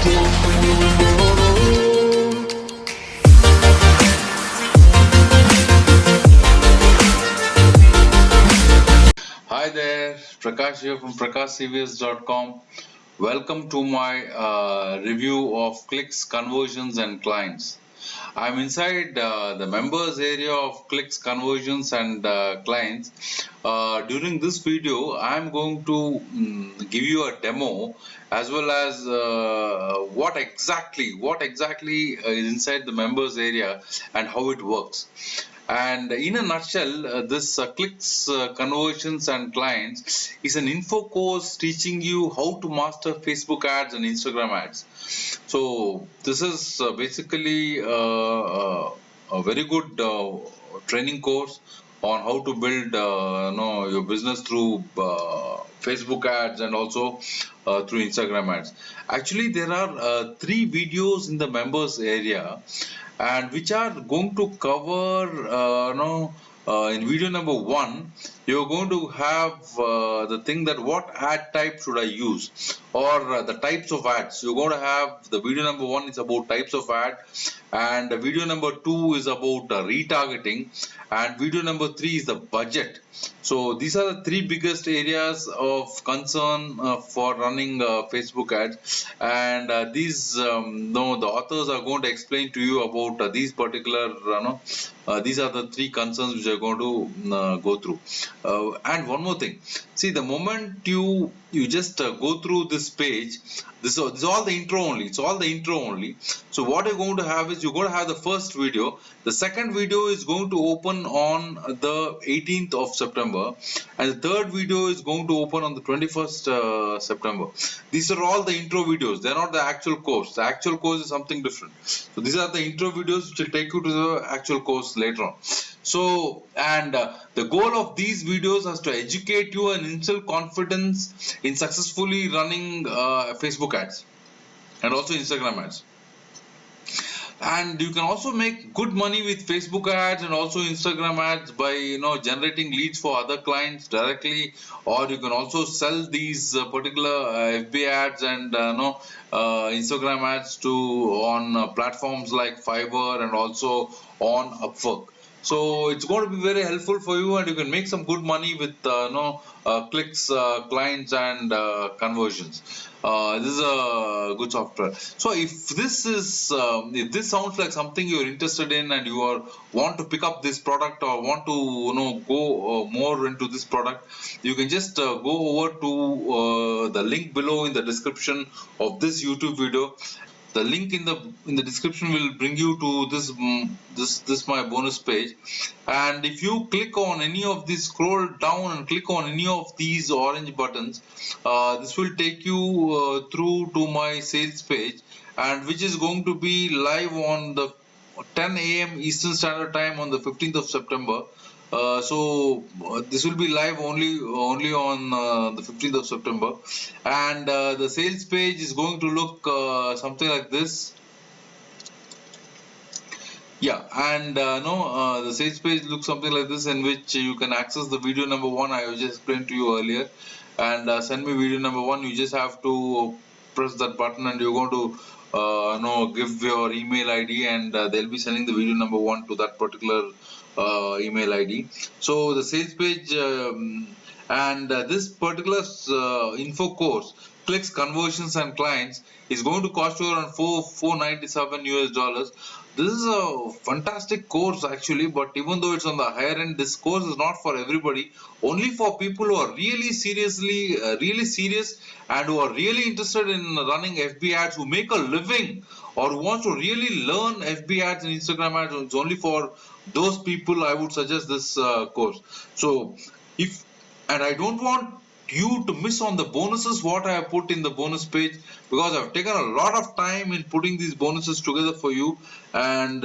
Hi there, Prakash here from prakashcvs.com. Welcome to my review of clicks, conversions, and clients. I'm inside the members area of clicks, conversions, and clients. During this video, I'm going to give you a demo as well as what exactly is inside the members area and how it works. And in a nutshell, this clicks, conversions, and clients is an info course teaching you how to master Facebook ads and Instagram ads. So this is basically a very good training course on how to build your business through Facebook ads and also through Instagram ads. Actually, there are three videos in the members area, and which are going to cover in video number one. You're going to have the thing that what ad type should I use, or the types of ads. You're going to have the video number one is about types of ad, and the video number two is about retargeting, and video number three is the budget. So these are the three biggest areas of concern for running Facebook ads, and these no the authors are going to explain to you about these particular these are the three concerns which are going to go through. And one more thing, see, the moment you just go through this page, this is all the intro only. It's all the intro only. So what you're going to have is you're going to have the first video. The second video is going to open on the 18th of September, and the third video is going to open on the 21st September. These are all the intro videos. They're not the actual course. The actual course is something different. So these are the intro videos which will take you to the actual course later on. So, and the goal of these videos is to educate you and instill confidence in successfully running Facebook ads and also Instagram ads. And you can also make good money with Facebook ads and also Instagram ads by generating leads for other clients directly, or you can also sell these particular FB ads and Instagram ads to on platforms like Fiverr and also on Upwork. So it's going to be very helpful for you, and you can make some good money with clicks, clients, and conversions. This is a good software. So if this sounds like something you're interested in, and you want to pick up this product or want to go more into this product, you can just go over to the link below in the description of this YouTube video. The link in the description will bring you to this my bonus page, and if you click on any of these, scroll down and click on any of these orange buttons, this will take you through to my sales page, and which is going to be live on the 10 a.m. Eastern Standard Time on the 15th of September. This will be live only on the 15th of September, and the sales page is going to look something like this. Yeah, and the sales page looks something like this, in which you can access the video number one I just explained to you earlier, and send me video number one. You just have to press that button, and you're going to give your email ID, and they'll be sending the video number one to that particular email ID. So the sales page and this particular info course, clicks, conversions, and clients, is going to cost you around $497 US. This is a fantastic course actually, but even though it's on the higher end, this course is not for everybody. Only for people who are really really serious, and who are really interested in running FB ads, who make a living, or who wants to really learn FB ads and Instagram ads. It's only for those people I would suggest this course. So if and I don't want you to miss on the bonuses what I have put in the bonus page, because I've taken a lot of time in putting these bonuses together for you, and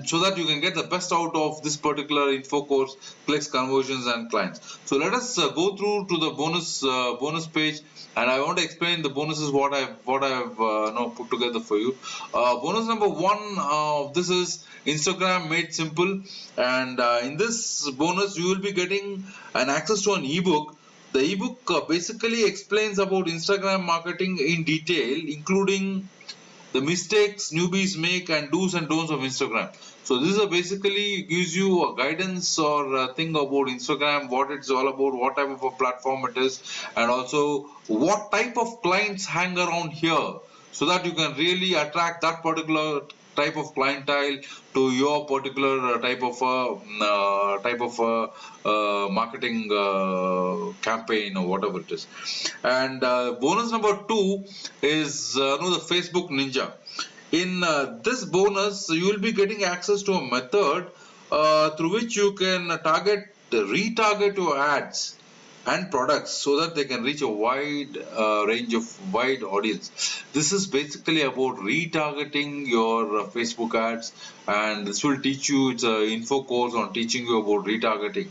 so that you can get the best out of this particular info course, clicks, conversions, and clients. So let us go through to the bonus page, and I want to explain the bonuses what I've put together for you. Bonus number one of this is Instagram made simple, and in this bonus you will be getting an access to an ebook. The ebook basically explains about Instagram marketing in detail, including the mistakes newbies make and do's and don'ts of Instagram. So this is basically gives you a guidance or a thing about Instagram, what it's all about, what type of a platform it is, and also what type of clients hang around here, so that you can really attract that particular type of clientele to your particular marketing campaign or whatever it is. And bonus number two is the Facebook Ninja. In this bonus, you will be getting access to a method through which you can retarget your ads and products so that they can reach a wide audience. This is basically about retargeting your Facebook ads, and this will teach you. It's an info course on teaching you about retargeting.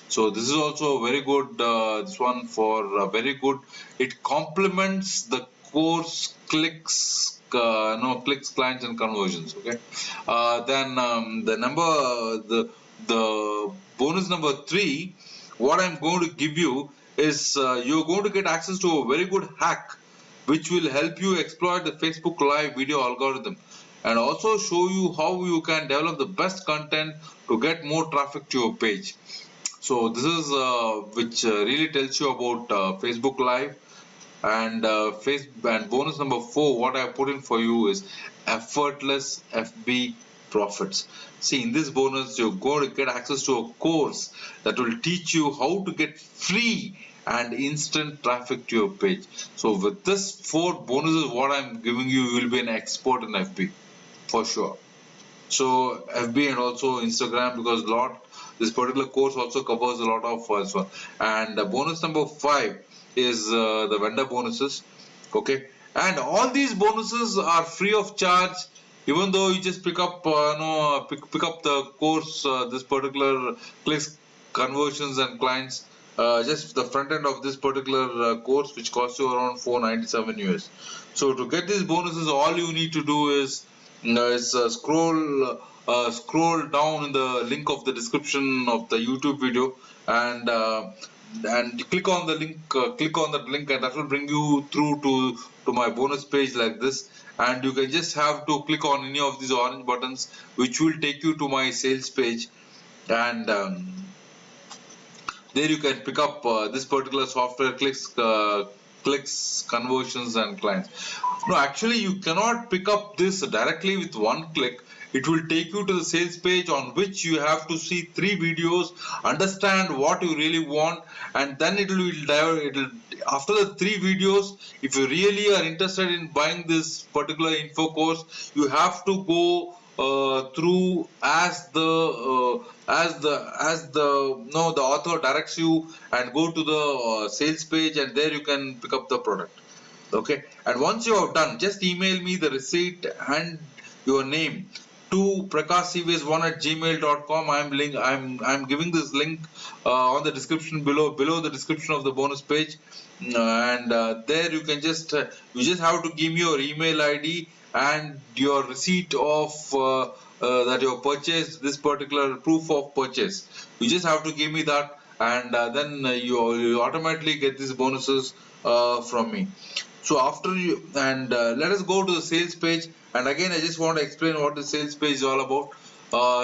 So this is also a very good. This one for very good. It complements the course clicks, clients, and conversions. Okay. Then the bonus number three, what I'm going to give you is you're going to get access to a very good hack which will help you exploit the Facebook Live video algorithm, and also show you how you can develop the best content to get more traffic to your page. So this is which really tells you about Facebook Live. And and bonus number four, what I put in for you is effortless FB profits. See, in this bonus, you're going to get access to a course that will teach you how to get free and instant traffic to your page. So with this four bonuses, what I'm giving you, you will be an expert in FB for sure. So FB and also Instagram, because this particular course also covers a lot of as well. And bonus number five is the vendor bonuses. Okay, and all these bonuses are free of charge, even though you just pick up pick up the course, this particular clicks, conversions, and clients, just the front end of this particular course, which costs you around 497 US. So to get these bonuses, all you need to do is scroll down in the link of the description of the YouTube video, and click on the link, and that will bring you through to my bonus page like this. And you can just have to click on any of these orange buttons, which will take you to my sales page, and there you can pick up this particular software, clicks, conversions, and clients. No, actually you cannot pick up this directly with one click. It will take you to the sales page, on which you have to see 3 videos, understand what you really want, and then it'll after the 3 videos, if you really are interested in buying this particular info course, you have to go through the author directs you, and go to the sales page, and there you can pick up the product. Okay, and once you have done, just email me the receipt and your name to prakashcvs1@gmail.com. I'm giving this link on the description below the description of the bonus page, and there you can you just have to give me your email ID and your receipt of that you have purchased this particular proof of purchase. You just have to give me that, and then you automatically get these bonuses from me. So after you, and let us go to the sales page, and again I just want to explain what the sales page is all about.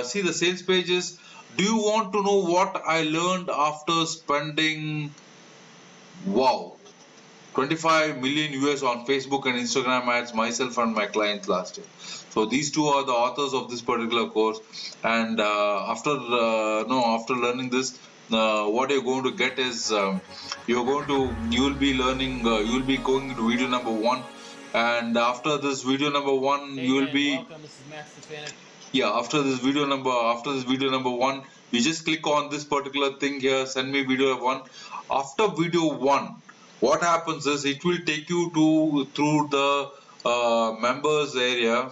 See, the sales page is, do you want to know what I learned after spending 25 million US on Facebook and Instagram ads, myself and my clients last year? So these two are the authors of this particular course, and after learning this, what you're going to get is you will be learning, you will be going to video number 1, and after this video number 1, you will be welcome. This is Max Stefanik. Yeah, after this video number 1, you just click on this particular thing here, send me video 1. After video 1, what happens is it will take you through the members area.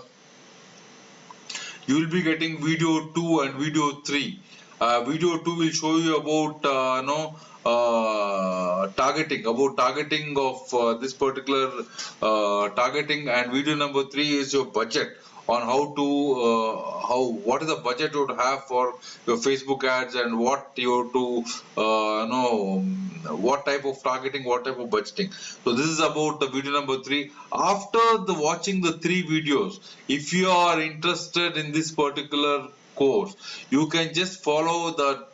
You will be getting video 2 and video 3. Video 2 will show you about targeting of this particular targeting, and video number 3 is your budget on what is the budget you would have for your Facebook ads, and what you have to know what type of targeting, what type of budgeting. So this is about the video number 3. After watching the 3 videos, if you are interested in this particular course, you can just follow that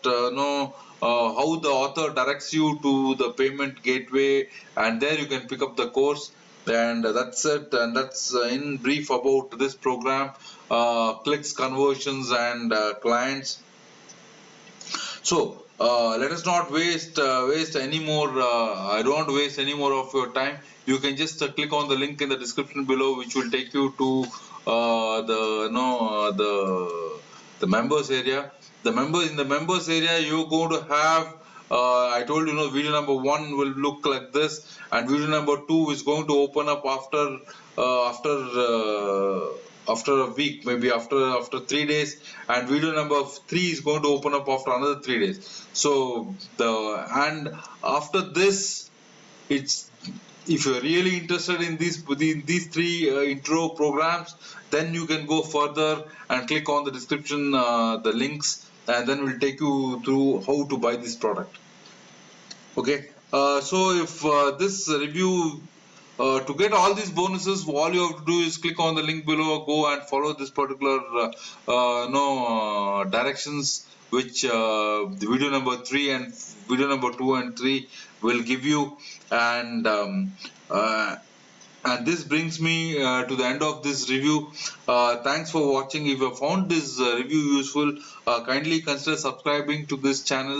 how the author directs you to the payment gateway, and there you can pick up the course. And that's it, and that's in brief about this program, clicks, conversions, and clients. So let us not waste any more. I don't want to waste any more of your time. You can just click on the link in the description below, which will take you to the members area. In the members area, you're going to have. I told you, video number 1 will look like this, and video number 2 is going to open up after a week, maybe after 3 days, and video number 3 is going to open up after another 3 days. So and after this, it's if you're really interested in these 3 intro programs, then you can go further and click on the description, the links, and then we'll take you through how to buy this product. Okay, so if this review, to get all these bonuses, all you have to do is click on the link below, go and follow this particular directions, which the video number 3 and video number 2 and 3 will give you. And this brings me to the end of this review. Thanks for watching. If you found this review useful, kindly consider subscribing to this channel.